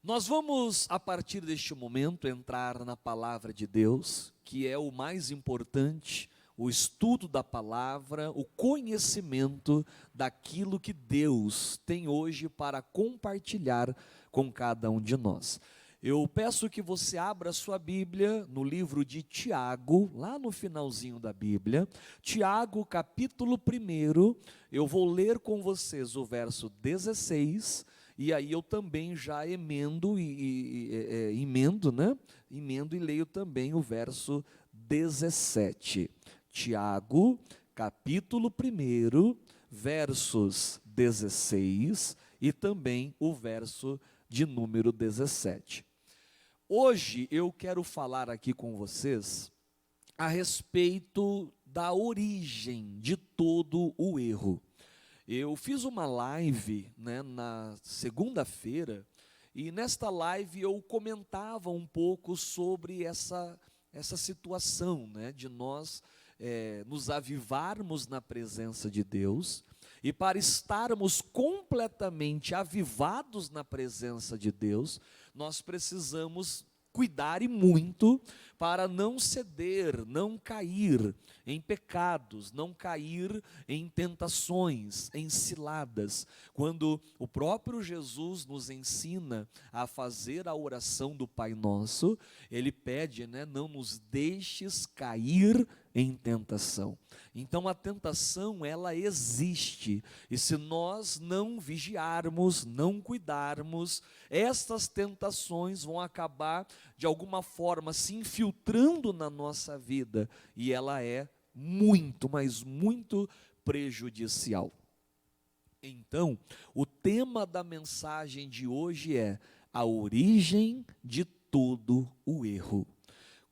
Nós vamos, a partir deste momento, entrar na palavra de Deus, que é o mais importante, o estudo da palavra, o conhecimento daquilo que Deus tem hoje para compartilhar com cada um de nós. Eu peço que você abra sua Bíblia no livro de Tiago, lá no finalzinho da Bíblia, Tiago capítulo 1, eu vou ler com vocês o verso 16, e aí eu também já emendo e leio também o verso 17. Tiago, capítulo 1, versos 16 e também o verso de número 17. Hoje eu quero falar aqui com vocês a respeito da origem de todo o erro. Eu fiz uma live, na segunda-feira, e nesta live eu comentava um pouco sobre essa situação, de nós nos avivarmos na presença de Deus, e para estarmos completamente avivados na presença de Deus, nós precisamos cuidar e muito para não ceder, não cair em pecados, não cair em tentações, em ciladas. Quando o próprio Jesus nos ensina a fazer a oração do Pai Nosso, Ele pede, não nos deixes cair em tentação. Então a tentação, ela existe, e se nós não vigiarmos, não cuidarmos, estas tentações vão acabar de alguma forma se infiltrando na nossa vida, e ela é muito, mas muito prejudicial. Então, o tema da mensagem de hoje é a origem de todo o erro.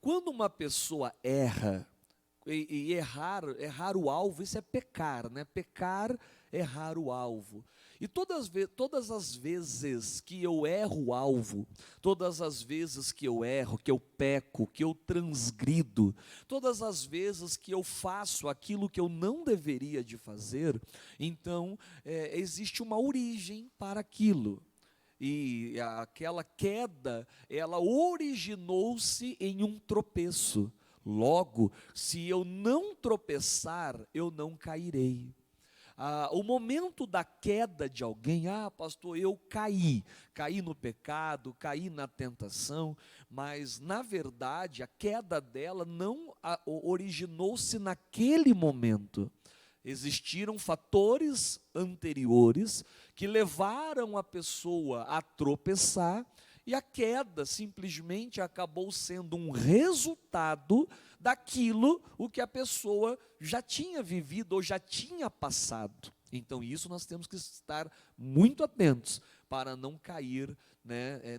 Quando uma pessoa erra, e errar o alvo, isso é pecar, Pecar, errar o alvo. E todas as vezes que eu erro o alvo, todas as vezes que eu erro, que eu peco, que eu transgrido, todas as vezes que eu faço aquilo que eu não deveria de fazer, então existe uma origem para aquilo. E aquela queda, ela originou-se em um tropeço. Logo, se eu não tropeçar, eu não cairei. O momento da queda de alguém, pastor, eu caí no pecado, caí na tentação, mas na verdade a queda dela não originou-se naquele momento. Existiram fatores anteriores que levaram a pessoa a tropeçar, e a queda simplesmente acabou sendo um resultado daquilo o que a pessoa já tinha vivido ou já tinha passado. Então isso nós temos que estar muito atentos para não cair,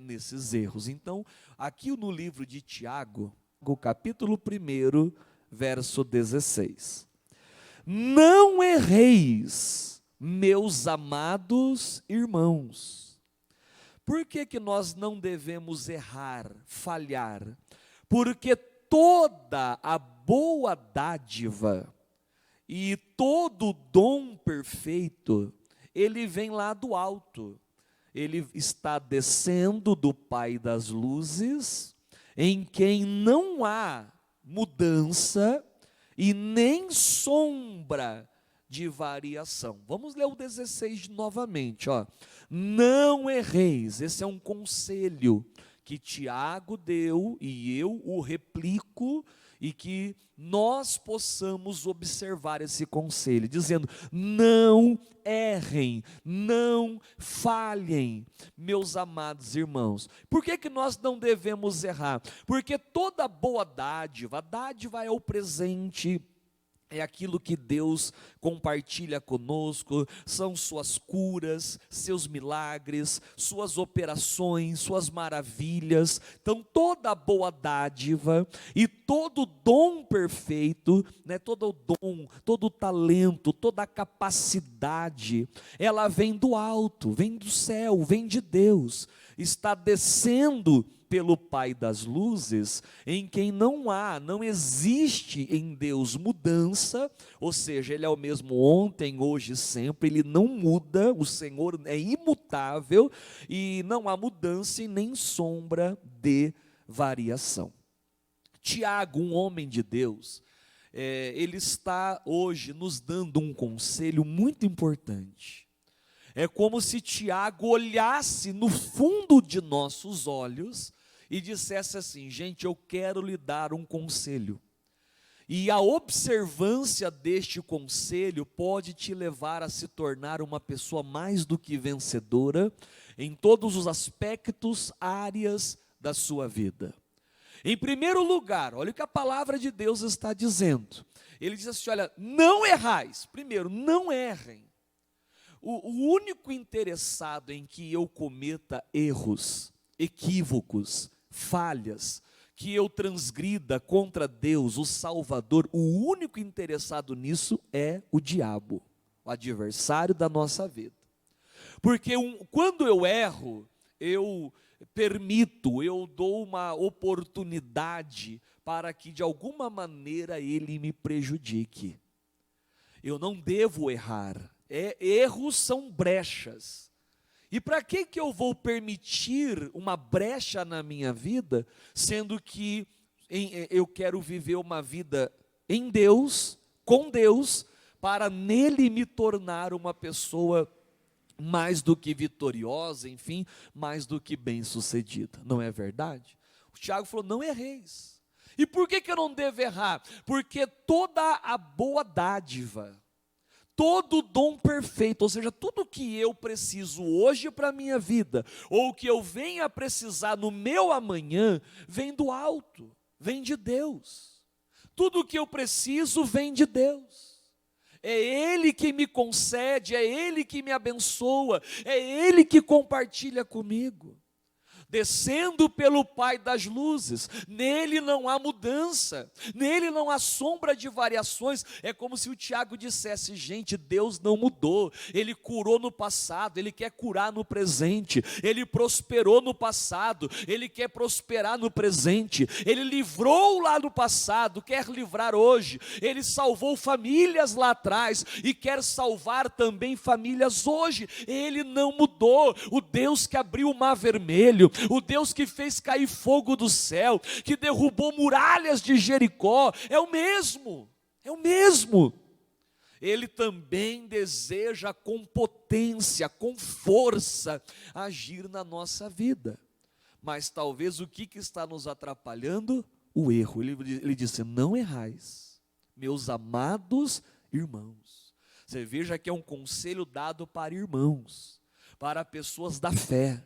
nesses erros. Então, aqui no livro de Tiago, capítulo 1, verso 16. Não erreis, meus amados irmãos. Por que nós não devemos errar, falhar? Porque toda a boa dádiva e todo dom perfeito, ele vem lá do alto. Ele está descendo do Pai das luzes, em quem não há mudança e nem sombra de variação. Vamos ler o 16 novamente, Não erreis, esse é um conselho que Tiago deu e eu o replico, e que nós possamos observar esse conselho, dizendo: não errem, não falhem, meus amados irmãos. Por que nós não devemos errar? Porque toda boa dádiva, a dádiva é o presente, é aquilo que Deus compartilha conosco, são suas curas, seus milagres, suas operações, suas maravilhas. Então toda boa dádiva e todo dom perfeito, todo o dom, todo o talento, toda a capacidade, ela vem do alto, vem do céu, vem de Deus, está descendo pelo Pai das luzes, em quem não existe em Deus mudança, ou seja, Ele é o mesmo ontem, hoje e sempre, Ele não muda, o Senhor é imutável, e não há mudança e nem sombra de variação. Tiago, um homem de Deus, ele está hoje nos dando um conselho muito importante. É como se Tiago olhasse no fundo de nossos olhos e dissesse assim: gente, eu quero lhe dar um conselho. E a observância deste conselho pode te levar a se tornar uma pessoa mais do que vencedora em todos os aspectos, áreas da sua vida. Em primeiro lugar, olha o que a palavra de Deus está dizendo. Ele diz assim: olha, não errais. Primeiro, não errem. O único interessado em que eu cometa erros, equívocos, falhas, que eu transgrida contra Deus, o Salvador, o único interessado nisso é o diabo, o adversário da nossa vida. Porque quando eu erro, eu permito, eu dou uma oportunidade para que de alguma maneira ele me prejudique. Eu não devo errar. Erros são brechas. E para que eu vou permitir uma brecha na minha vida, sendo que eu quero viver uma vida em Deus, com Deus, para nele me tornar uma pessoa mais do que vitoriosa, enfim, mais do que bem-sucedida, não é verdade? O Tiago falou: não erreis. E por que eu não devo errar? Porque toda a boa dádiva, todo o dom perfeito, ou seja, tudo que eu preciso hoje para a minha vida, ou que eu venha a precisar no meu amanhã, vem do alto, vem de Deus. Tudo que eu preciso vem de Deus. É Ele que me concede, é Ele que me abençoa, é Ele que compartilha comigo. Descendo pelo Pai das luzes, nele não há mudança, nele não há sombra de variações. É como se o Tiago dissesse: gente, Deus não mudou, Ele curou no passado, Ele quer curar no presente, Ele prosperou no passado, Ele quer prosperar no presente, Ele livrou lá no passado, quer livrar hoje, Ele salvou famílias lá atrás e quer salvar também famílias hoje. Ele não mudou. O Deus que abriu o mar vermelho, o Deus que fez cair fogo do céu, que derrubou muralhas de Jericó, é o mesmo, é o mesmo. Ele também deseja com potência, com força, agir na nossa vida. Mas talvez o que está nos atrapalhando? O erro. Ele disse: não errais, meus amados irmãos. Você veja que é um conselho dado para irmãos, para pessoas da fé,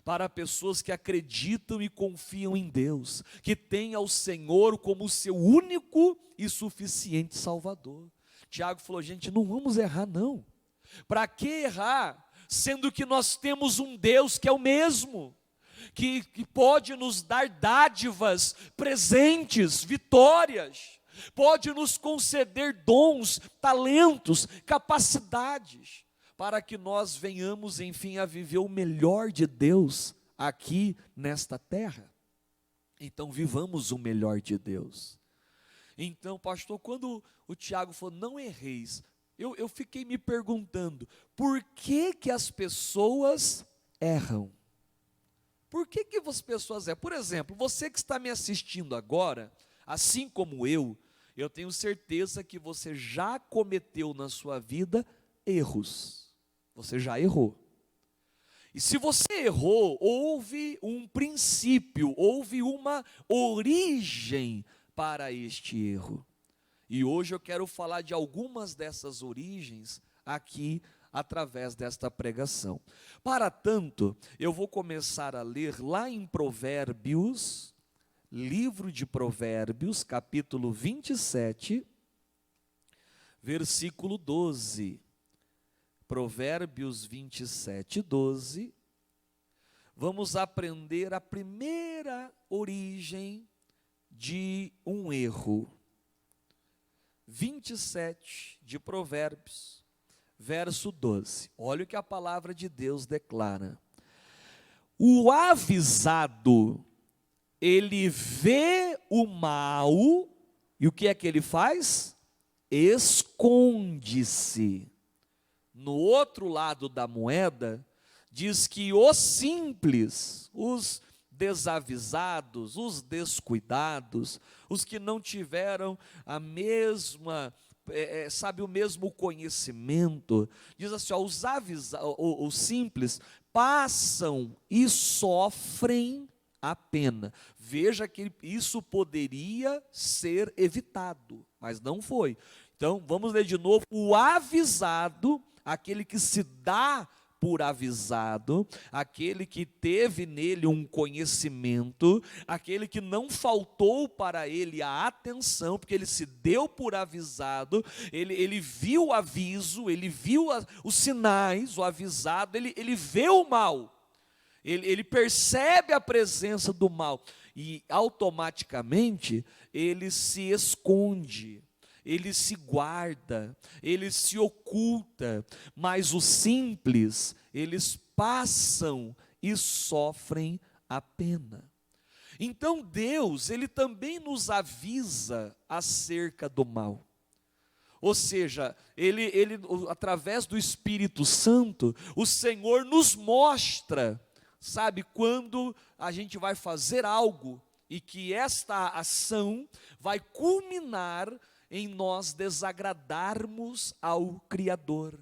para pessoas que acreditam e confiam em Deus, que têm ao Senhor como seu único e suficiente Salvador. Tiago falou: gente, não vamos errar não. Para que errar, sendo que nós temos um Deus que é o mesmo, que pode nos dar dádivas, presentes, vitórias, pode nos conceder dons, talentos, capacidades, para que nós venhamos, enfim, a viver o melhor de Deus aqui nesta terra. Então, vivamos o melhor de Deus. Então, pastor, quando o Tiago falou: não erreis, eu fiquei me perguntando, por que as pessoas erram? Por que as pessoas erram? Por exemplo, você que está me assistindo agora, assim como eu tenho certeza que você já cometeu na sua vida erros. Você já errou. E se você errou, houve um princípio, houve uma origem para este erro. E hoje eu quero falar de algumas dessas origens aqui através desta pregação. Para tanto, eu vou começar a ler lá em Provérbios, livro de Provérbios, capítulo 27, versículo 12. Provérbios 27, 12, vamos aprender a primeira origem de um erro. 27 de Provérbios, verso 12, olha o que a palavra de Deus declara: o avisado ele vê o mal, e o que é que ele faz? Esconde-se. No outro lado da moeda, diz que os simples, os desavisados, os descuidados, os que não tiveram a mesma, o mesmo conhecimento, diz assim, ó, os simples passam e sofrem a pena. Veja que isso poderia ser evitado, mas não foi. Então, vamos ler de novo. O avisado, aquele que se dá por avisado, aquele que teve nele um conhecimento, aquele que não faltou para ele a atenção, porque ele se deu por avisado, ele viu o aviso, ele viu os sinais, o avisado, ele vê o mal, ele percebe a presença do mal, e automaticamente ele se esconde, ele se guarda, ele se oculta, mas os simples, eles passam e sofrem a pena. Então Deus, ele também nos avisa acerca do mal. Ou seja, ele através do Espírito Santo, o Senhor nos mostra, sabe, quando a gente vai fazer algo e que esta ação vai culminar em nós desagradarmos ao Criador.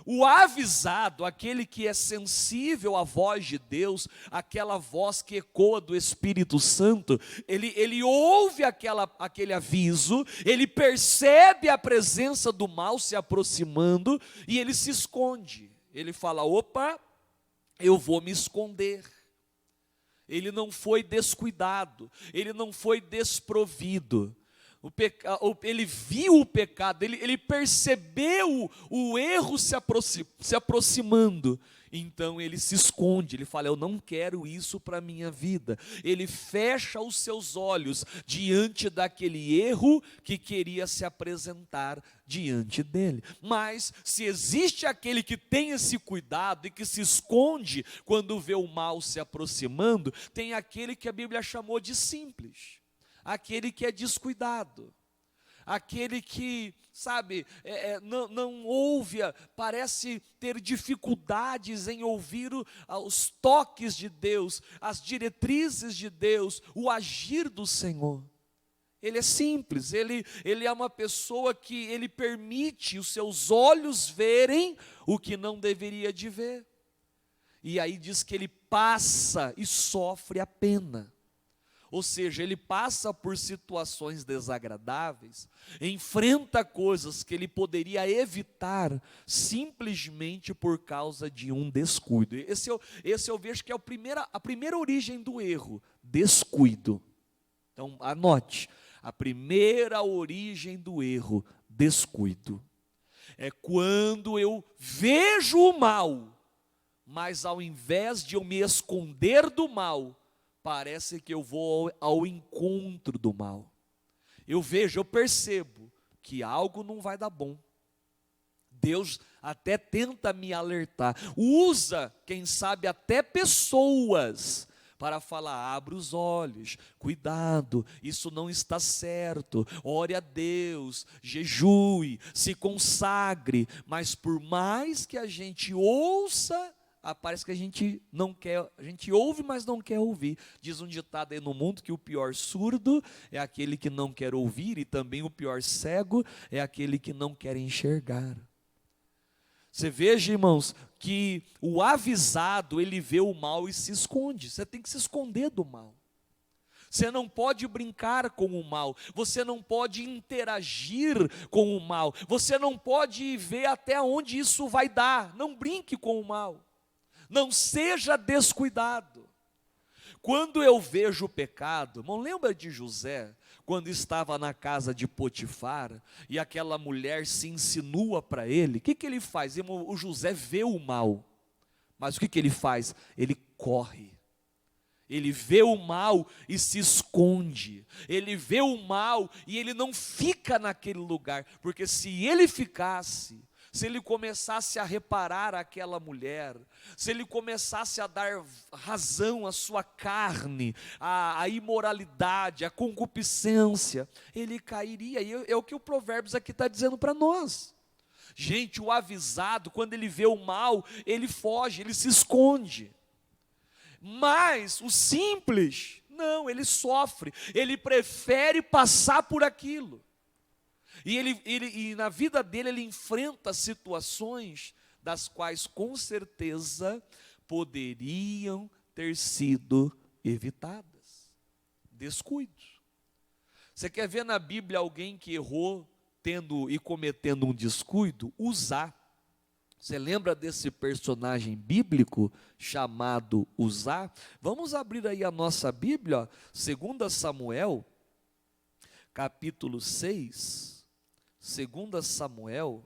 O avisado, aquele que é sensível à voz de Deus, aquela voz que ecoa do Espírito Santo, ele ouve aquele aviso, ele percebe a presença do mal se aproximando e ele se esconde. Ele fala, opa, eu vou me esconder. Ele não foi descuidado, ele não foi desprovido. Ele viu o pecado, ele percebeu o erro se aproximando, então ele se esconde, ele fala, eu não quero isso para a minha vida. Ele fecha os seus olhos diante daquele erro que queria se apresentar diante dele. Mas se existe aquele que tem esse cuidado e que se esconde quando vê o mal se aproximando, tem aquele que a Bíblia chamou de simples, aquele que é descuidado, aquele que, sabe, não ouve, parece ter dificuldades em ouvir os toques de Deus, as diretrizes de Deus, o agir do Senhor. Ele é simples, ele é uma pessoa que ele permite os seus olhos verem o que não deveria de ver. E aí diz que ele passa e sofre a pena. Ou seja, ele passa por situações desagradáveis, enfrenta coisas que ele poderia evitar simplesmente por causa de um descuido. Esse eu vejo que é a primeira origem do erro, descuido. Então anote, a primeira origem do erro, descuido. É quando eu vejo o mal, mas ao invés de eu me esconder do mal, parece que eu vou ao encontro do mal. Eu percebo que algo não vai dar bom. Deus até tenta me alertar, usa, quem sabe, até pessoas para falar, abra os olhos, cuidado, isso não está certo, ore a Deus, jejue, se consagre, mas por mais que a gente ouça, parece que a gente não quer, a gente ouve, mas não quer ouvir. Diz um ditado aí no mundo que o pior surdo é aquele que não quer ouvir, e também o pior cego é aquele que não quer enxergar. Você veja, irmãos, que o avisado, ele vê o mal e se esconde. Você tem que se esconder do mal. Você não pode brincar com o mal, você não pode interagir com o mal, você não pode ver até onde isso vai dar. Não brinque com o mal. Não seja descuidado. Quando eu vejo o pecado, irmão, lembra de José, quando estava na casa de Potifar, e aquela mulher se insinua para ele, o que ele faz? Irmão, o José vê o mal, mas o que ele faz? Ele corre. Ele vê o mal e se esconde. Ele vê o mal e ele não fica naquele lugar, porque se ele ficasse, se ele começasse a reparar aquela mulher, se ele começasse a dar razão à sua carne, à imoralidade, à concupiscência, ele cairia. E é o que o Provérbios aqui está dizendo para nós. Gente, o avisado, quando ele vê o mal, ele foge, ele se esconde. Mas o simples, não, ele sofre, ele prefere passar por aquilo. E na vida dele ele enfrenta situações das quais com certeza poderiam ter sido evitadas. Descuido. Você quer ver na Bíblia alguém que errou tendo e cometendo um descuido? Uzá. Você lembra desse personagem bíblico chamado Uzá? Vamos abrir aí a nossa Bíblia, 2 Samuel, capítulo 6. 2 Samuel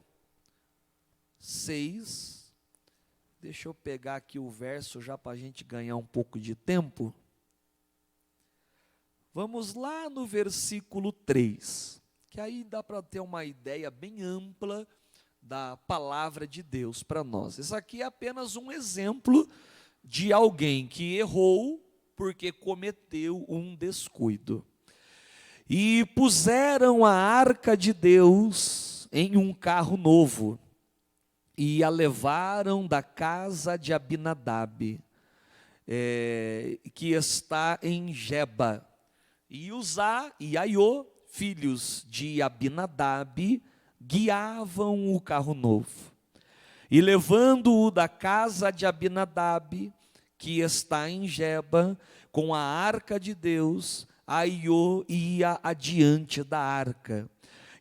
6. Deixa eu pegar aqui o verso já para a gente ganhar um pouco de tempo. Vamos lá no versículo 3, que aí dá para ter uma ideia bem ampla da palavra de Deus para nós. Isso aqui é apenas um exemplo de alguém que errou porque cometeu um descuido. E puseram a arca de Deus em um carro novo, e a levaram da casa de Abinadab, que está em Geba. E Uzá e Aiô, filhos de Abinadab, guiavam o carro novo. E levando-o da casa de Abinadab, que está em Geba, com a arca de Deus, Aiô ia adiante da arca.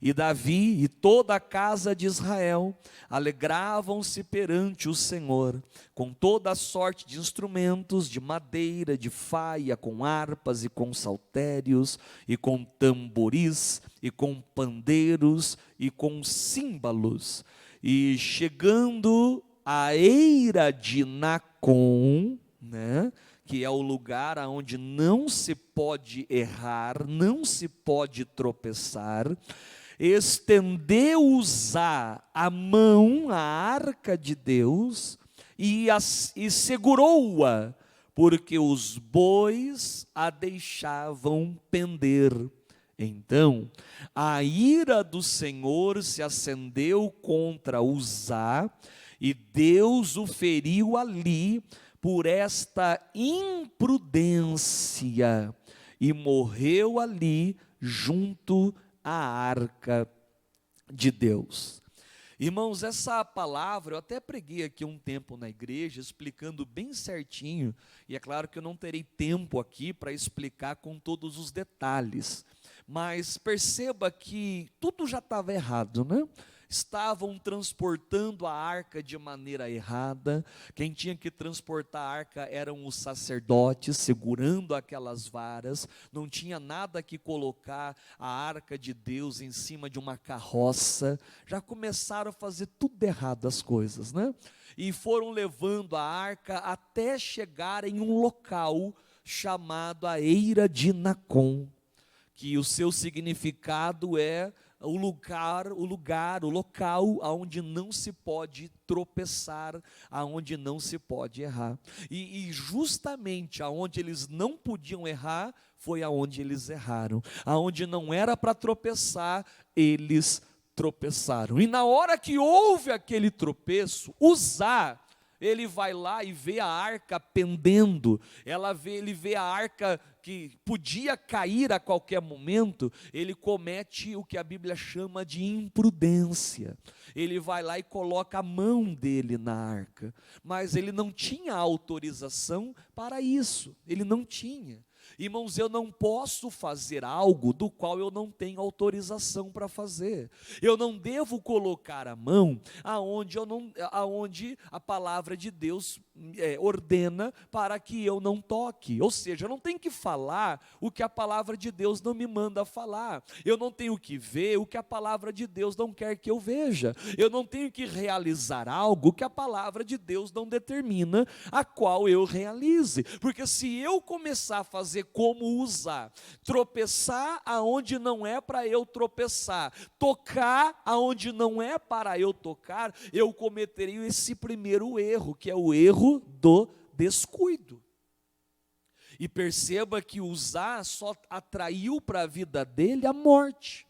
E Davi e toda a casa de Israel alegravam-se perante o Senhor, com toda a sorte de instrumentos de madeira, de faia, com harpas e com saltérios, e com tamboris, e com pandeiros, e com símbalos. E chegando à eira de Nacon, que é o lugar onde não se pode errar, não se pode tropeçar, estendeu Uzá a mão à arca de Deus e segurou-a, porque os bois a deixavam pender. Então a ira do Senhor se acendeu contra Uzá, e Deus o feriu ali por esta imprudência, e morreu ali junto à arca de Deus. Irmãos, essa palavra, eu até preguei aqui um tempo na igreja, explicando bem certinho, e é claro que eu não terei tempo aqui para explicar com todos os detalhes, mas perceba que tudo já estava errado, Estavam transportando a arca de maneira errada. Quem tinha que transportar a arca eram os sacerdotes, segurando aquelas varas. Não tinha nada que colocar a arca de Deus em cima de uma carroça. Já começaram a fazer tudo errado as coisas, E foram levando a arca até chegar em um local chamado a Eira de Nacon, que o seu significado é o local aonde não se pode tropeçar, aonde não se pode errar. E justamente aonde eles não podiam errar, foi aonde eles erraram. Aonde não era para tropeçar, eles tropeçaram. E na hora que houve aquele tropeço, Uzá, ele vai lá e vê a arca pendendo, ele vê a arca que podia cair a qualquer momento. Ele comete o que a Bíblia chama de imprudência. Ele vai lá e coloca a mão dele na arca, mas ele não tinha autorização para isso, ele não tinha. Irmãos, eu não posso fazer algo do qual eu não tenho autorização para fazer. Eu não devo colocar a mão aonde a palavra de Deus ordena para que eu não toque. Ou seja, eu não tenho que falar o que a palavra de Deus não me manda falar. Eu não tenho que ver o que a palavra de Deus não quer que eu veja. Eu não tenho que realizar algo que a palavra de Deus não determina a qual eu realize. Porque se eu começar a fazer como usar, tropeçar aonde não é para eu tropeçar, tocar aonde não é para eu tocar, eu cometeria esse primeiro erro, que é o erro do descuido. E perceba que Uzá só atraiu para a vida dele a morte,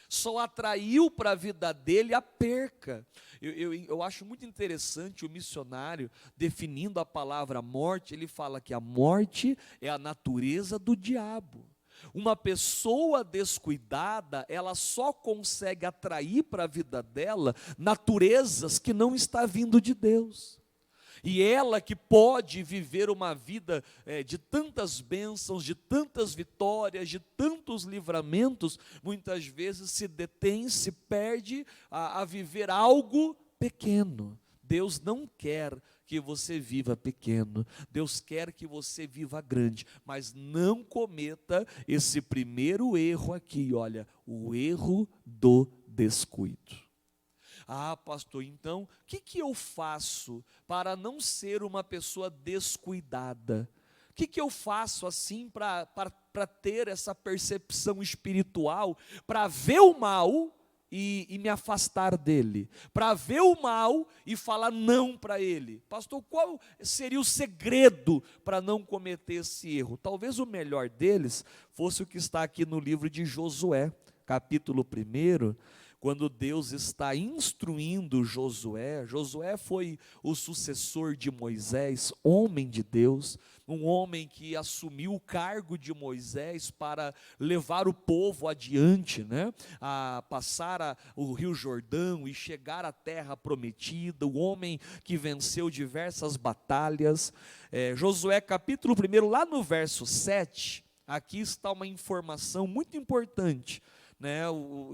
só atraiu para a vida dele a perca. Eu acho muito interessante o missionário definindo a palavra morte. Ele fala que a morte é a natureza do diabo. Uma pessoa descuidada, ela só consegue atrair para a vida dela naturezas que não está vindo de Deus. E ela que pode viver uma vida de tantas bênçãos, de tantas vitórias, de tantos livramentos, muitas vezes se detém, se perde a viver algo pequeno. Deus não quer que você viva pequeno, Deus quer que você viva grande, mas não cometa esse primeiro erro aqui, olha, o erro do descuido. Ah, pastor, então, o que eu faço para não ser uma pessoa descuidada? O que eu faço assim para ter essa percepção espiritual, para ver o mal e me afastar dele, para ver o mal e falar não para ele? Pastor, qual seria o segredo para não cometer esse erro? Talvez o melhor deles fosse o que está aqui no livro de Josué, capítulo 1, quando Deus está instruindo Josué. Josué foi o sucessor de Moisés, homem de Deus, um homem que assumiu o cargo de Moisés para levar o povo adiante, a passar o Rio Jordão e chegar à terra prometida, o homem que venceu diversas batalhas. Josué capítulo 1, lá no verso 7, aqui está uma informação muito importante,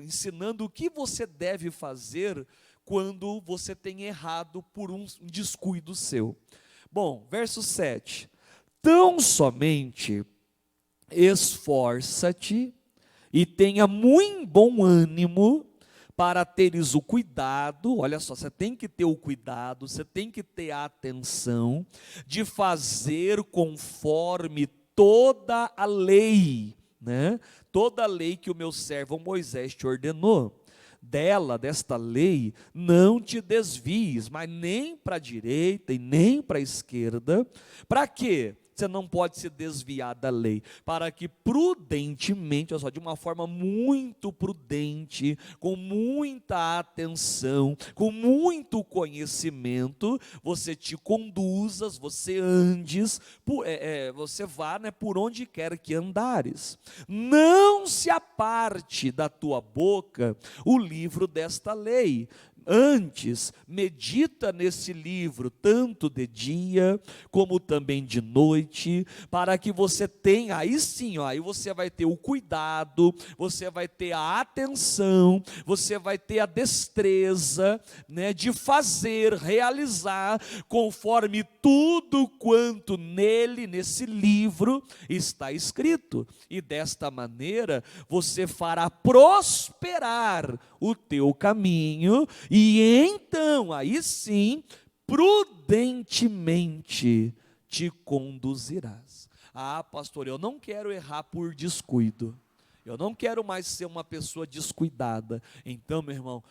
ensinando o que você deve fazer quando você tem errado por um descuido seu. Bom, verso 7, tão somente esforça-te e tenha muito bom ânimo para teres o cuidado, olha só, você tem que ter o cuidado, você tem que ter a atenção de fazer conforme toda a lei, toda a lei que o meu servo Moisés te ordenou. Desta lei, não te desvies, mas nem para a direita e nem para a esquerda. Para quê? Você não pode se desviar da lei, para que prudentemente, olha só, de uma forma muito prudente, com muita atenção, com muito conhecimento, você te conduzas, você andes, você vá por onde quer que andares. Não se aparte da tua boca o livro desta lei. Antes, medita nesse livro, tanto de dia, como também de noite, para que você tenha, aí sim, aí você vai ter o cuidado, você vai ter a atenção, você vai ter a destreza, de fazer, realizar, conforme tudo quanto nesse livro está escrito, e desta maneira, você fará prosperar o teu caminho, e então, aí sim, prudentemente te conduzirás. Ah, pastor, eu não quero errar por descuido, eu não quero mais ser uma pessoa descuidada. Então, meu irmão,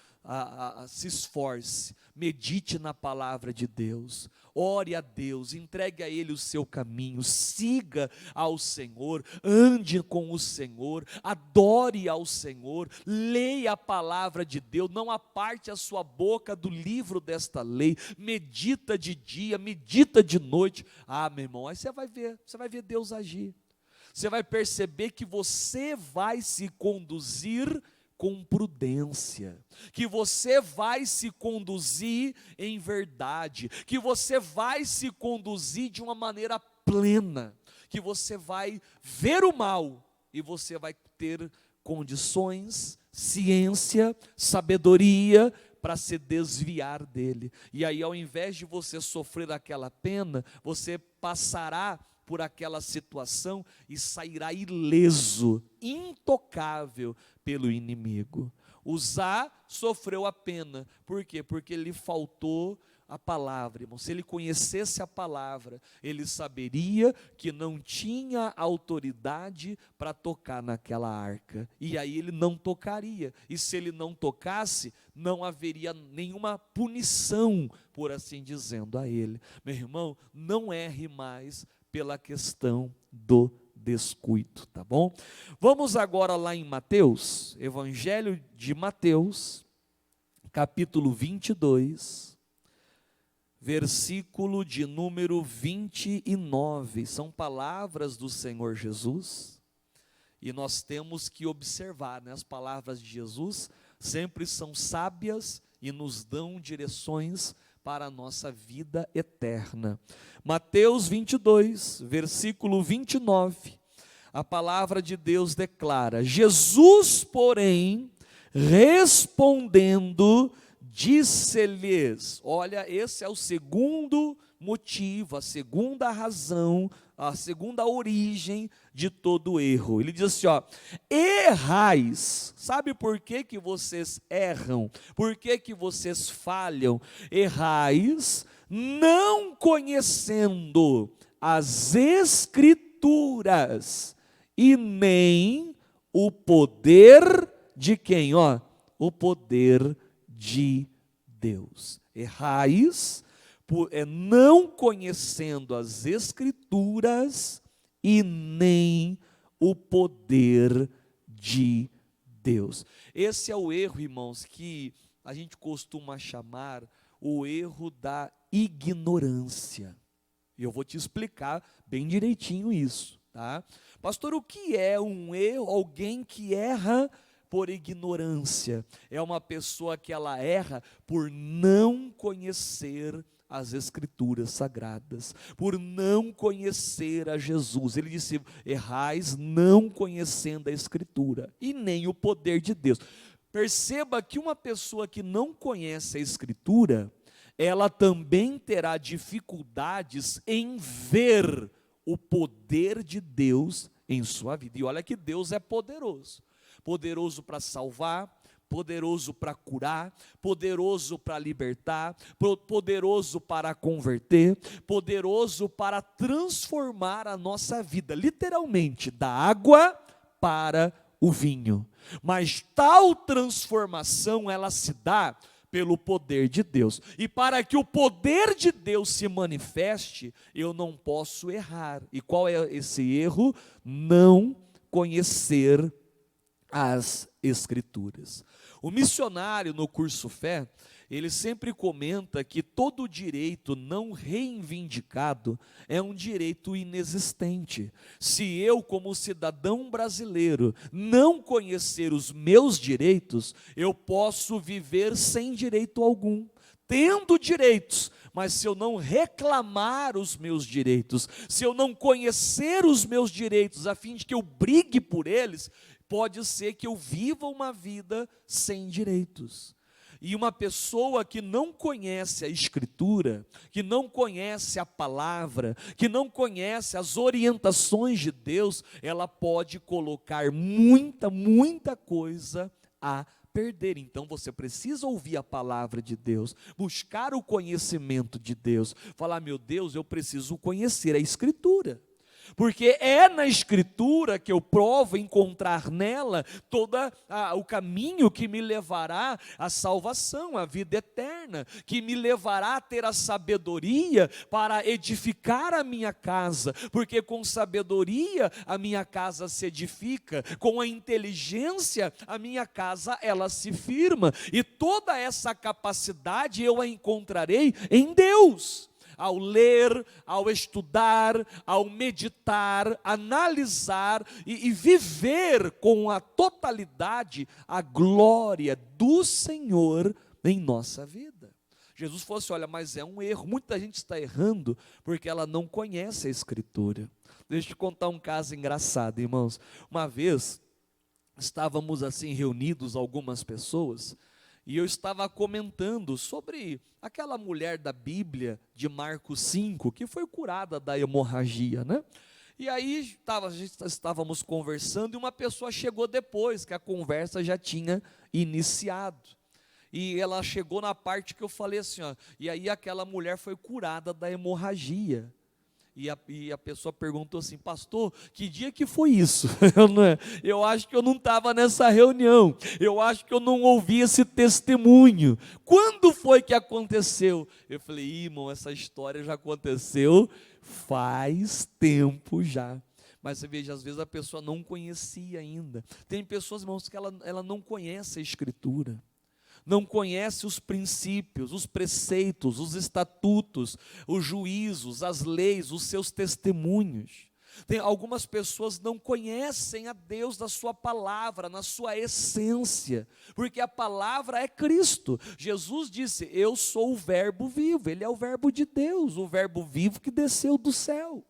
se esforce, medite na palavra de Deus, ore a Deus, entregue a Ele o seu caminho, siga ao Senhor, ande com o Senhor, adore ao Senhor, leia a palavra de Deus, não aparte a sua boca do livro desta lei, medita de dia, medita de noite. Ah, meu irmão, aí você vai ver Deus agir, você vai perceber que você vai se conduzir com prudência, que você vai se conduzir em verdade, que você vai se conduzir de uma maneira plena, que você vai ver o mal e você vai ter condições, ciência, sabedoria para se desviar dele. E aí, ao invés de você sofrer aquela pena, você passará por aquela situação e sairá ileso, intocável pelo inimigo. Uzá sofreu a pena, por quê? Porque lhe faltou a palavra, irmão. Se ele conhecesse a palavra, ele saberia que não tinha autoridade para tocar naquela arca, e aí ele não tocaria, e se ele não tocasse, não haveria nenhuma punição, por assim dizendo, a ele. Meu irmão, não erre mais pela questão do descuido, tá bom? Vamos agora lá em Mateus, Evangelho de Mateus, capítulo 22, versículo de número 29, são palavras do Senhor Jesus, e nós temos que observar, né? As palavras de Jesus sempre são sábias e nos dão direções para a nossa vida eterna. Mateus 22, versículo 29, a palavra de Deus declara: Jesus, porém, respondendo, disse-lhes, olha, esse é o segundo motivo, a segunda razão, a segunda origem de todo erro. Ele diz assim, ó: errais. Sabe por que que vocês erram? Por que que vocês falham? Errais, não conhecendo as Escrituras e nem o poder de quem? Ó, o poder de Deus. Errais, não conhecendo as Escrituras e nem o poder de Deus. Esse é o erro, irmãos, que a gente costuma chamar o erro da ignorância. E eu vou te explicar bem direitinho isso, tá? Pastor, o que é um erro? Alguém que erra por ignorância. É uma pessoa que ela erra por não conhecer as Escrituras Sagradas, por não conhecer a Jesus. Ele disse: errais não conhecendo a Escritura e nem o poder de Deus. Perceba que uma pessoa que não conhece a Escritura, ela também terá dificuldades em ver o poder de Deus em sua vida. E olha que Deus é poderoso. Poderoso para salvar, poderoso para curar, poderoso para libertar, poderoso para converter, poderoso para transformar a nossa vida, literalmente, da água para o vinho. Mas tal transformação, ela se dá pelo poder de Deus. E para que o poder de Deus se manifeste, eu não posso errar. E qual é esse erro? Não conhecer as Escrituras. O missionário no curso Fé, ele sempre comenta que todo direito não reivindicado é um direito inexistente. Se eu, como cidadão brasileiro, não conhecer os meus direitos, eu posso viver sem direito algum, tendo direitos, mas se eu não reclamar os meus direitos, se eu não conhecer os meus direitos, a fim de que eu brigue por eles, pode ser que eu viva uma vida sem direitos. E uma pessoa que não conhece a Escritura, que não conhece a palavra, que não conhece as orientações de Deus, ela pode colocar muita coisa a perder. Então você precisa ouvir a palavra de Deus, buscar o conhecimento de Deus, falar: meu Deus, eu preciso conhecer a Escritura. Porque é na Escritura que eu provo encontrar nela todo o caminho que me levará à salvação, à vida eterna, que me levará a ter a sabedoria para edificar a minha casa, porque com sabedoria a minha casa se edifica, com a inteligência a minha casa ela se firma, e toda essa capacidade eu a encontrarei em Deus. Ao ler, ao estudar, ao meditar, analisar e viver com a totalidade a glória do Senhor em nossa vida. Jesus falou assim: olha, mas é um erro, muita gente está errando porque ela não conhece a Escritura. Deixa eu te contar um caso engraçado, irmãos. Uma vez, estávamos assim reunidos algumas pessoas, E eu estava comentando sobre aquela mulher da Bíblia, de Marcos 5, que foi curada da hemorragia, né? E aí estávamos conversando e uma pessoa chegou depois, que a conversa já tinha iniciado. E ela chegou na parte que eu falei assim, ó, e aí aquela mulher foi curada da hemorragia. E a pessoa perguntou assim: pastor, que dia que foi isso? Eu acho que eu não estava nessa reunião, eu acho que eu não ouvi esse testemunho. Quando foi que aconteceu? Eu falei: irmão, essa história já aconteceu faz tempo já. Mas você veja, às vezes a pessoa não conhecia ainda. Tem pessoas, irmãos, que ela não conhece a Escritura, não conhece os princípios, os preceitos, os estatutos, os juízos, as leis, os seus testemunhos. Tem algumas pessoas não conhecem a Deus da sua palavra, na sua essência, porque a palavra é Cristo. Jesus disse: eu sou o verbo vivo. Ele é o verbo de Deus, o verbo vivo que desceu do céu.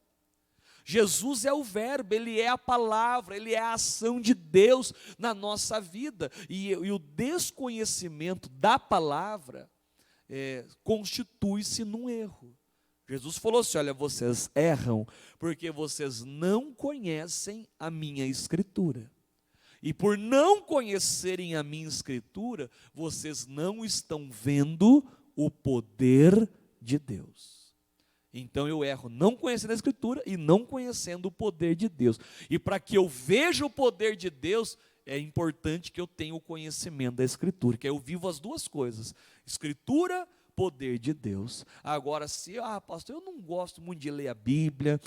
Jesus é o verbo, Ele é a palavra, Ele é a ação de Deus na nossa vida, e o desconhecimento da palavra constitui-se num erro. Jesus falou assim: olha, vocês erram porque vocês não conhecem a minha Escritura, e por não conhecerem a minha Escritura, vocês não estão vendo o poder de Deus. Então eu erro não conhecendo a Escritura e não conhecendo o poder de Deus. E para que eu veja o poder de Deus, é importante que eu tenha o conhecimento da Escritura, que eu vivo as duas coisas: Escritura, poder de Deus. Agora, se, pastor, eu não gosto muito de ler a Bíblia,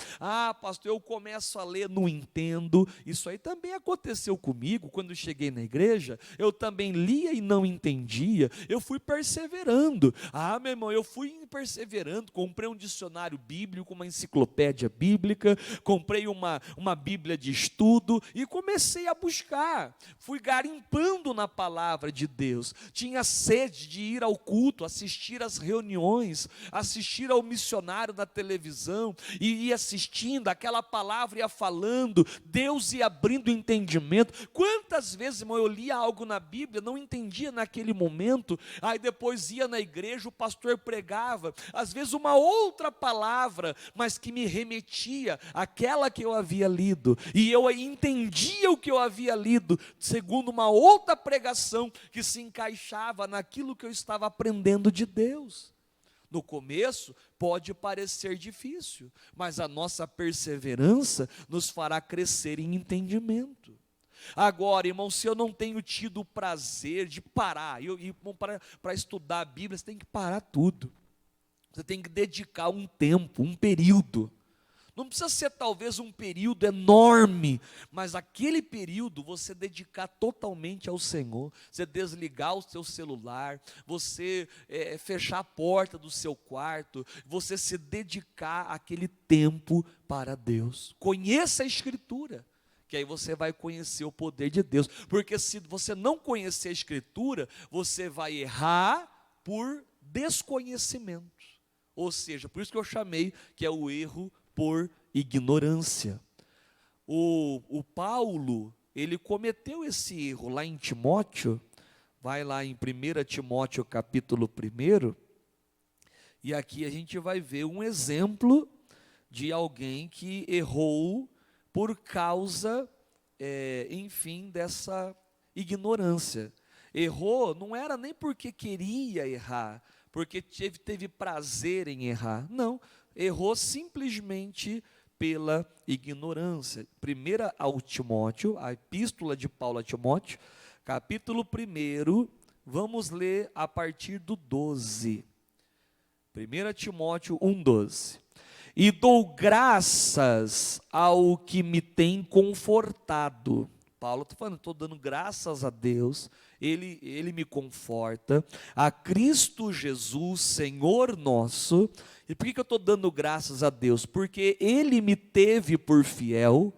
pastor, eu começo a ler, não entendo. Isso aí também aconteceu comigo, quando eu cheguei na igreja, eu também lia e não entendia, eu fui perseverando. Meu irmão, eu fui perseverando, comprei um dicionário bíblico, uma enciclopédia bíblica, comprei uma Bíblia de estudo e comecei a buscar, fui garimpando na palavra de Deus, tinha sede de ir ao culto, assistir às reuniões, assistir ao missionário na televisão, e ia assistindo, aquela palavra ia falando, Deus ia abrindo entendimento. Quantas vezes, irmão, eu lia algo na Bíblia, não entendia naquele momento, aí depois ia na igreja, o pastor pregava, às vezes uma outra palavra, mas que me remetia àquela que eu havia lido, e eu entendia o que eu havia lido, segundo uma outra pregação, que se encaixava naquilo que eu estava aprendendo de Deus. No começo pode parecer difícil, mas a nossa perseverança nos fará crescer em entendimento. Agora, irmão, se eu não tenho tido o prazer de parar, para estudar a Bíblia, você tem que parar tudo. Você tem que dedicar um tempo, um período. Não precisa ser talvez um período enorme, mas aquele período você dedicar totalmente ao Senhor, você desligar o seu celular, você fechar a porta do seu quarto, você se dedicar àquele tempo para Deus. Conheça a Escritura, que aí você vai conhecer o poder de Deus, porque se você não conhecer a Escritura, você vai errar por desconhecimento, ou seja, por isso que eu chamei que é o erro por ignorância. O Paulo, ele cometeu esse erro lá em Timóteo, vai lá em 1 Timóteo capítulo 1, e aqui a gente vai ver um exemplo de alguém que errou por causa, enfim, dessa ignorância. Errou, não era nem porque queria errar, porque teve prazer em errar, não, errou simplesmente pela ignorância. 1 ao Timóteo, a epístola de Paulo a Timóteo, capítulo 1, vamos ler a partir do 12. 1 Timóteo 1,12. E dou graças ao que me tem confortado. Paulo está falando, estou dando graças a Deus, Ele me conforta, a Cristo Jesus, Senhor nosso. E por que eu estou dando graças a Deus? Porque Ele me teve por fiel,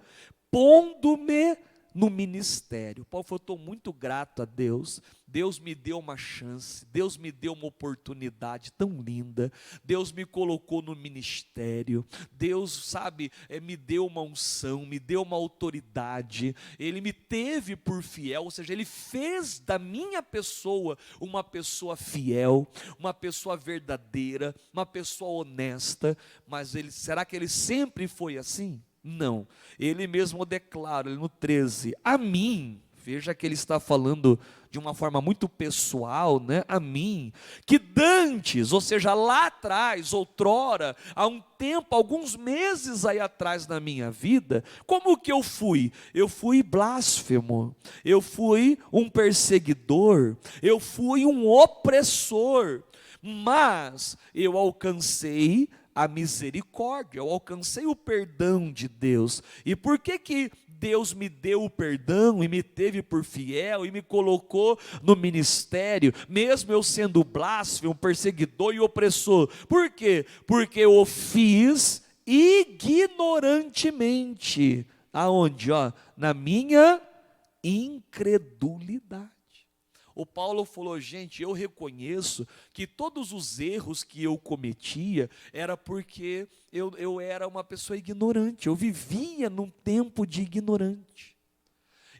pondo-me no ministério. Paulo falou: estou muito grato a Deus. Deus me deu uma chance, Deus me deu uma oportunidade tão linda, Deus me colocou no ministério, Deus, sabe, me deu uma unção, me deu uma autoridade, Ele me teve por fiel, ou seja, Ele fez da minha pessoa uma pessoa fiel, uma pessoa verdadeira, uma pessoa honesta. Mas será que Ele sempre foi assim? Não. Ele mesmo declara no 13, a mim, veja que ele está falando de uma forma muito pessoal, né? A mim, que dantes, ou seja, lá atrás, outrora, há um tempo, alguns meses aí atrás na minha vida, como que eu fui? Eu fui blasfemo, eu fui um perseguidor, eu fui um opressor, mas eu alcancei a misericórdia, eu alcancei o perdão de Deus. E por que Deus me deu o perdão e me teve por fiel e me colocou no ministério, mesmo eu sendo blasfemo, perseguidor e opressor? Por quê? Porque eu o fiz ignorantemente. Aonde? Na minha incredulidade. O Paulo falou: gente, eu reconheço que todos os erros que eu cometia era porque eu era uma pessoa ignorante, eu vivia num tempo de ignorante,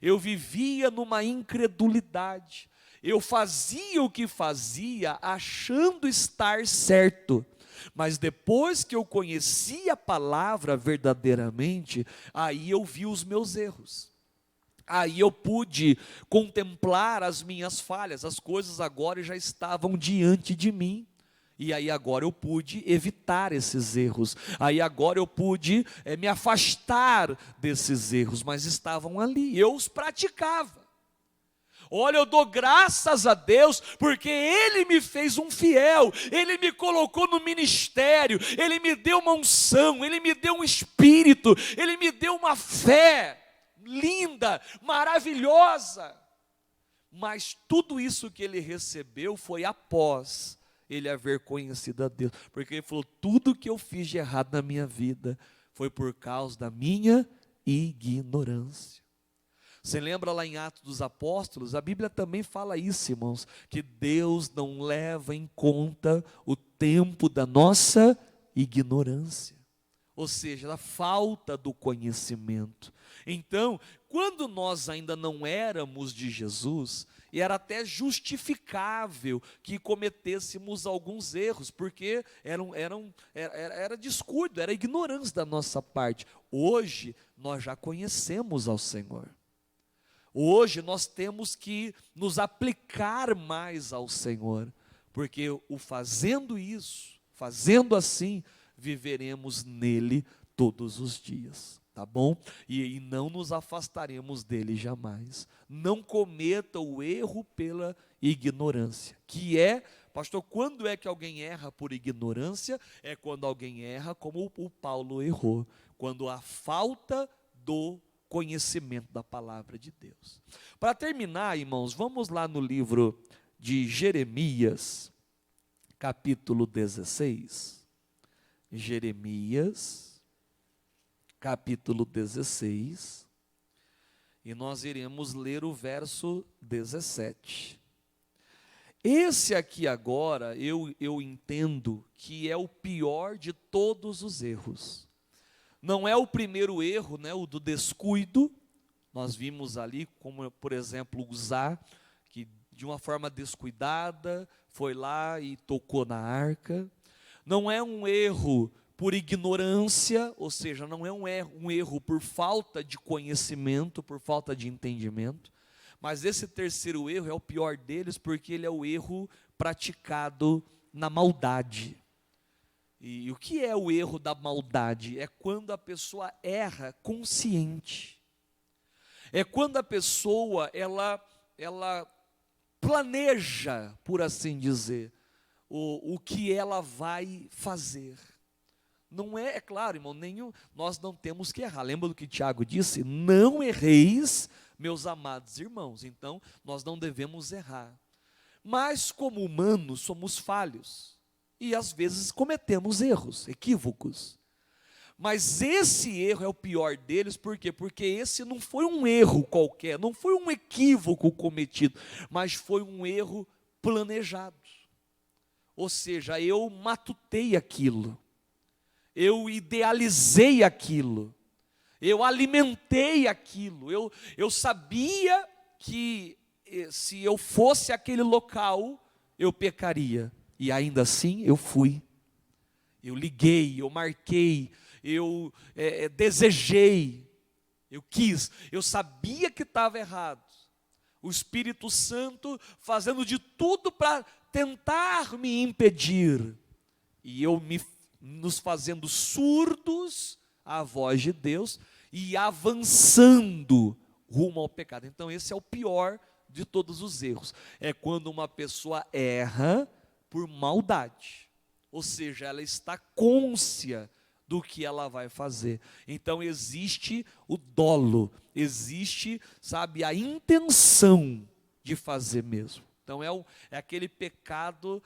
eu vivia numa incredulidade, eu fazia o que fazia achando estar certo, mas depois que eu conheci a palavra verdadeiramente, aí eu vi os meus erros. Aí eu pude contemplar as minhas falhas, as coisas agora já estavam diante de mim, e aí agora eu pude evitar esses erros, aí agora eu pude me afastar desses erros, mas estavam ali, eu os praticava. Olha, eu dou graças a Deus, porque Ele me fez um fiel, Ele me colocou no ministério, Ele me deu uma unção, Ele me deu um espírito, Ele me deu uma fé linda, maravilhosa. Mas tudo isso que ele recebeu foi após ele haver conhecido a Deus, porque ele falou: tudo que eu fiz de errado na minha vida foi por causa da minha ignorância. Você lembra lá em Atos dos Apóstolos, a Bíblia também fala isso, irmãos, que Deus não leva em conta o tempo da nossa ignorância, ou seja, a falta do conhecimento. Então, quando nós ainda não éramos de Jesus, e era até justificável que cometêssemos alguns erros, porque era descuido, era ignorância da nossa parte. Hoje, nós já conhecemos ao Senhor. Hoje, nós temos que nos aplicar mais ao Senhor, porque fazendo isso, fazendo assim, viveremos nele todos os dias. Tá bom? E não nos afastaremos dele jamais. Não cometa o erro pela ignorância, que é, pastor, quando é que alguém erra por ignorância? É quando alguém erra como o Paulo errou, quando há falta do conhecimento da palavra de Deus. Para terminar, irmãos, vamos lá no livro de Jeremias, capítulo 16. Jeremias, capítulo 16, e nós iremos ler o verso 17. Esse aqui agora, eu entendo que é o pior de todos os erros. Não é o primeiro erro, né, o do descuido. Nós vimos ali, como por exemplo, Uzá, que de uma forma descuidada, foi lá e tocou na arca. Não é um erro por ignorância, ou seja, não é um erro por falta de conhecimento, por falta de entendimento, mas esse terceiro erro é o pior deles, porque ele é o erro praticado na maldade. E o que é o erro da maldade? É quando a pessoa erra consciente, é quando a pessoa, ela planeja, por assim dizer, o que ela vai fazer. Não é claro, irmão, nós não temos que errar. Lembra do que Tiago disse? Não erreis, meus amados irmãos. Então, nós não devemos errar. Mas, como humanos, somos falhos. E, às vezes, cometemos erros, equívocos. Mas esse erro é o pior deles, por quê? Porque esse não foi um erro qualquer, não foi um equívoco cometido, mas foi um erro planejado. Ou seja, eu matutei aquilo, eu idealizei aquilo, eu alimentei aquilo, eu sabia que se eu fosse àquele local, eu pecaria, e ainda assim eu fui. Eu liguei, eu marquei, eu desejei, eu quis, eu sabia que estava errado. O Espírito Santo fazendo de tudo para tentar me impedir, e eu nos fazendo surdos à voz de Deus e avançando rumo ao pecado. Então esse é o pior de todos os erros, é quando uma pessoa erra por maldade. Ou seja, ela está cônscia do que ela vai fazer. Então existe o dolo, existe, sabe, a intenção de fazer mesmo. Então é aquele pecado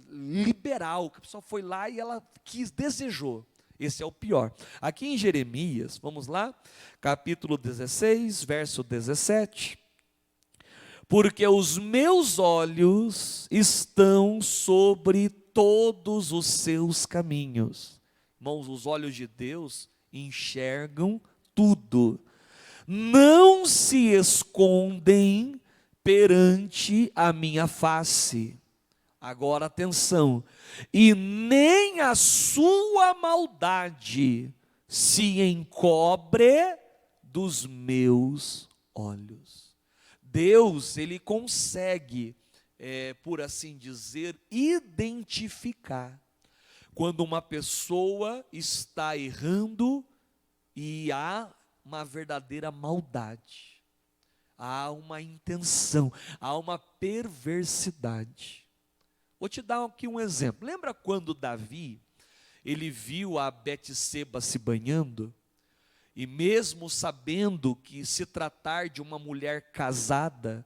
liberal, que a pessoa foi lá e ela quis, desejou. Esse é o pior. Aqui em Jeremias, vamos lá, capítulo 16, verso 17. Porque os meus olhos estão sobre todos os seus caminhos. Irmãos, os olhos de Deus enxergam tudo. Não se escondem perante a minha face. Agora atenção. E nem a sua maldade se encobre dos meus olhos. Deus, ele consegue, por assim dizer, identificar quando uma pessoa está errando e há uma verdadeira maldade, há uma intenção, há uma perversidade. Vou te dar aqui um exemplo. Lembra quando Davi, ele viu a Betseba se banhando? E mesmo sabendo que se tratar de uma mulher casada,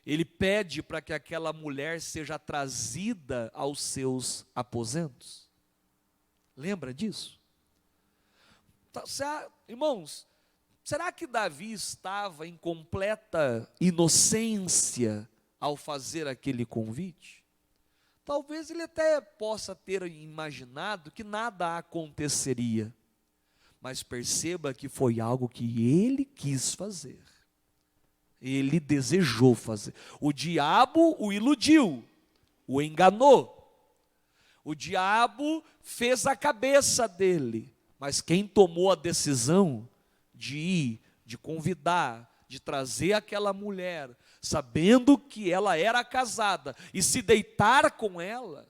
ele pede para que aquela mulher seja trazida aos seus aposentos. Lembra disso? Irmãos, será que Davi estava em completa inocência ao fazer aquele convite? Talvez ele até possa ter imaginado que nada aconteceria. Mas perceba que foi algo que ele quis fazer. Ele desejou fazer. O diabo o iludiu, o enganou. O diabo fez a cabeça dele. Mas quem tomou a decisão de ir, de convidar, de trazer aquela mulher, sabendo que ela era casada, e se deitar com ela,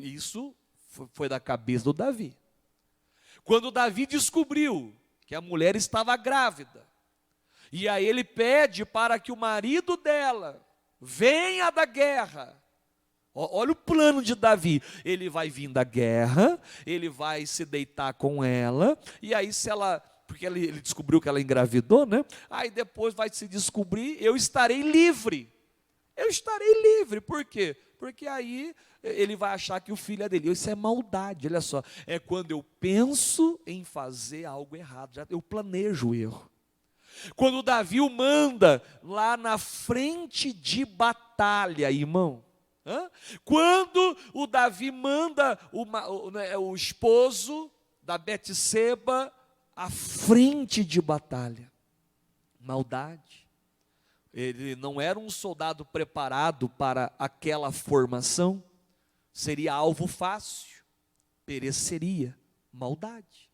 isso foi da cabeça do Davi. Quando Davi descobriu que a mulher estava grávida, e aí ele pede para que o marido dela venha da guerra. Olha o plano de Davi, ele vai vir da guerra, ele vai se deitar com ela, e aí se ela, porque ele descobriu que ela engravidou, né? Aí depois vai se descobrir, eu estarei livre, por quê? Porque aí ele vai achar que o filho é dele. Isso é maldade, olha só, é quando eu penso em fazer algo errado, eu planejo o erro. Quando Davi o manda lá na frente de batalha, irmão, quando o Davi manda o esposo da Betseba à frente de batalha, maldade. Ele não era um soldado preparado para aquela formação, seria alvo fácil, pereceria, maldade.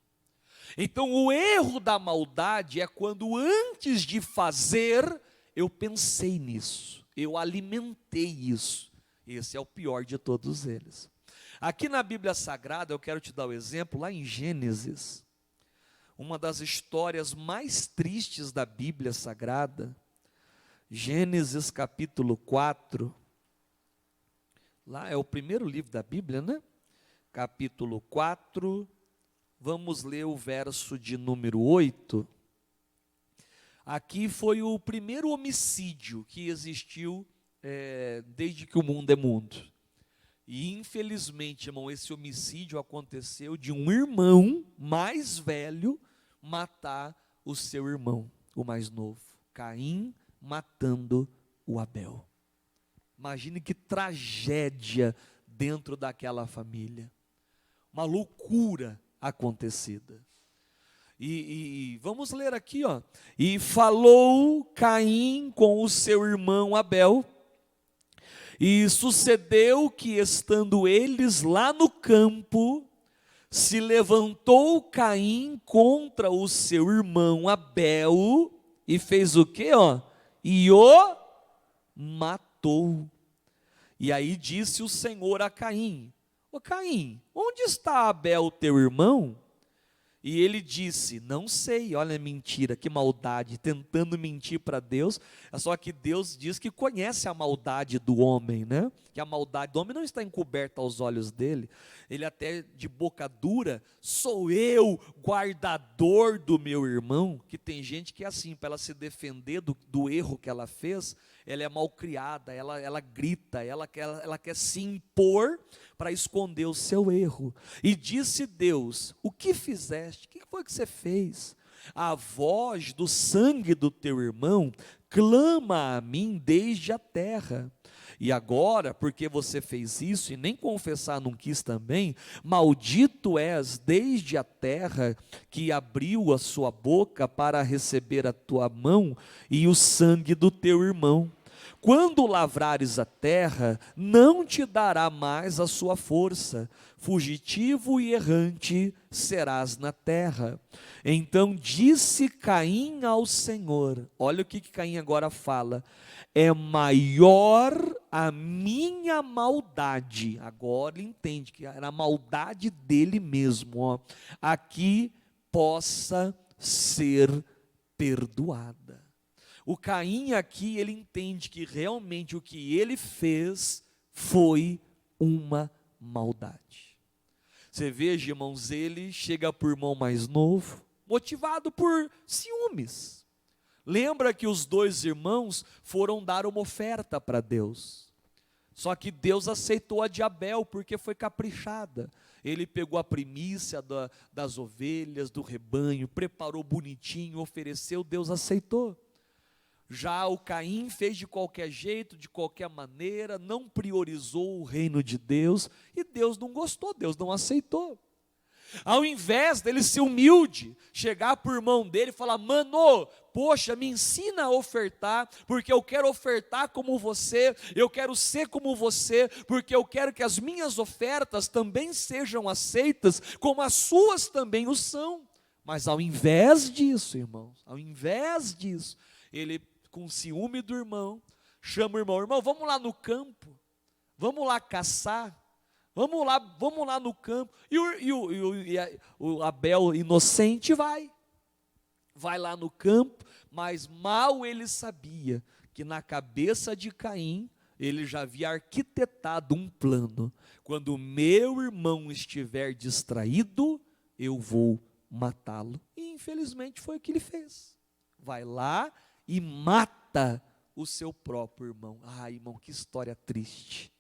Então o erro da maldade é quando antes de fazer, eu pensei nisso, eu alimentei isso. Esse é o pior de todos eles. Aqui na Bíblia Sagrada, eu quero te dar o exemplo, lá em Gênesis, uma das histórias mais tristes da Bíblia Sagrada, Gênesis capítulo 4, lá é o primeiro livro da Bíblia, né? Capítulo 4, vamos ler o verso de número 8. Aqui foi o primeiro homicídio que existiu desde que o mundo é mundo. E infelizmente, irmão, esse homicídio aconteceu de um irmão mais velho matar o seu irmão, o mais novo. Caim matando o Abel. Imagine que tragédia dentro daquela família. Uma loucura acontecida. E vamos ler aqui, ó. E falou Caim com o seu irmão Abel, e sucedeu que, estando eles lá no campo, se levantou Caim contra o seu irmão Abel, e fez o quê, ó? E o matou. E aí disse o Senhor a Caim: ô Caim, onde está Abel teu irmão? E ele disse: não sei. Olha, mentira, que maldade, tentando mentir para Deus. Só que Deus diz que conhece a maldade do homem, né? Que a maldade do homem não está encoberta aos olhos dele. Ele até de boca dura: sou eu, guardador do meu irmão. Que tem gente que é assim, para ela se defender do erro que ela fez, ela é mal criada, ela grita, ela quer se impor para esconder o seu erro. E disse Deus: o que fizeste? O que foi que você fez? A voz do sangue do teu irmão clama a mim desde a terra. E agora, porque você fez isso e nem confessar não quis também, maldito és desde a terra, que abriu a sua boca para receber a tua mão e o sangue do teu irmão. Quando lavrares a terra, não te dará mais a sua força, fugitivo e errante serás na terra. Então disse Caim ao Senhor, olha o que Caim agora fala: é maior a minha maldade. Agora ele entende que era a maldade dele mesmo, ó, aqui possa ser perdoada. O Caim aqui, ele entende que realmente o que ele fez foi uma maldade. Você veja, irmãos, ele chega para o irmão mais novo, motivado por ciúmes. Lembra que os dois irmãos foram dar uma oferta para Deus. Só que Deus aceitou a de Abel, porque foi caprichada. Ele pegou a primícia das ovelhas, do rebanho, preparou bonitinho, ofereceu, Deus aceitou. Já o Caim fez de qualquer jeito, de qualquer maneira, não priorizou o reino de Deus, e Deus não gostou, Deus não aceitou. Ao invés dele ser humilde, chegar para o irmão dele e falar: mano, poxa, me ensina a ofertar, porque eu quero ofertar como você, eu quero ser como você, porque eu quero que as minhas ofertas também sejam aceitas, como as suas também o são. Mas ao invés disso, irmãos, ao invés disso, ele, com ciúme do irmão, chama o irmão: irmão, vamos lá no campo, vamos lá caçar, vamos lá no campo. E o Abel inocente vai lá no campo, mas mal ele sabia que na cabeça de Caim, ele já havia arquitetado um plano: quando o meu irmão estiver distraído, eu vou matá-lo. E infelizmente foi o que ele fez. Vai lá e mata o seu próprio irmão. Ah, irmão, que história triste.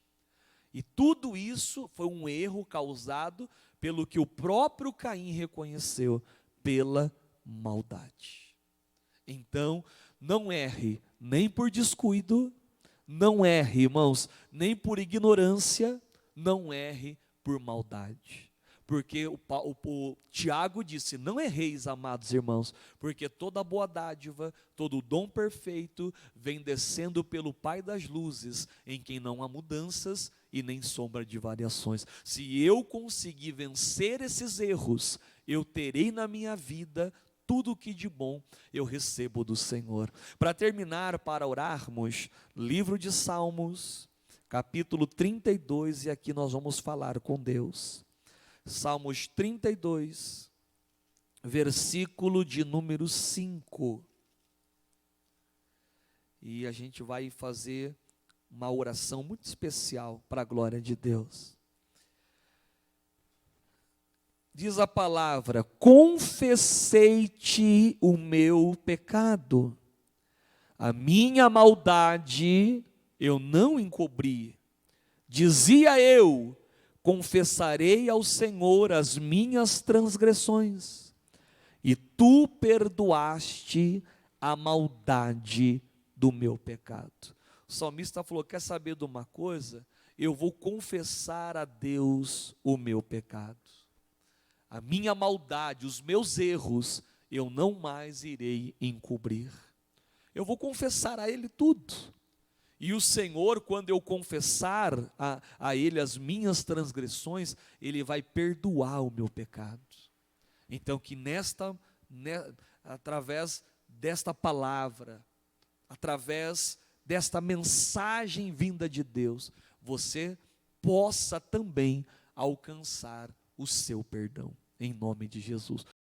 E tudo isso foi um erro causado pelo que o próprio Caim reconheceu, pela maldade. Então, não erre nem por descuido, não erre, irmãos, nem por ignorância, não erre por maldade. Porque o Tiago disse: não erreis, amados irmãos, porque toda boa dádiva, todo dom perfeito, vem descendo pelo Pai das luzes, em quem não há mudanças e nem sombra de variações. Se eu conseguir vencer esses erros, eu terei na minha vida tudo o que de bom eu recebo do Senhor. Para terminar, para orarmos, livro de Salmos, capítulo 32, e aqui nós vamos falar com Deus. Salmos 32, versículo de número 5. E a gente vai fazer uma oração muito especial para a glória de Deus. Diz a palavra: confessei-te o meu pecado, a minha maldade eu não encobri. Dizia eu: confessarei ao Senhor as minhas transgressões, e tu perdoaste a maldade do meu pecado. O salmista falou: quer saber de uma coisa? Eu vou confessar a Deus o meu pecado, a minha maldade, os meus erros, eu não mais irei encobrir. Eu vou confessar a Ele tudo. E o Senhor, quando eu confessar a Ele as minhas transgressões, Ele vai perdoar o meu pecado. Então que através desta palavra, através desta mensagem vinda de Deus, você possa também alcançar o seu perdão, em nome de Jesus.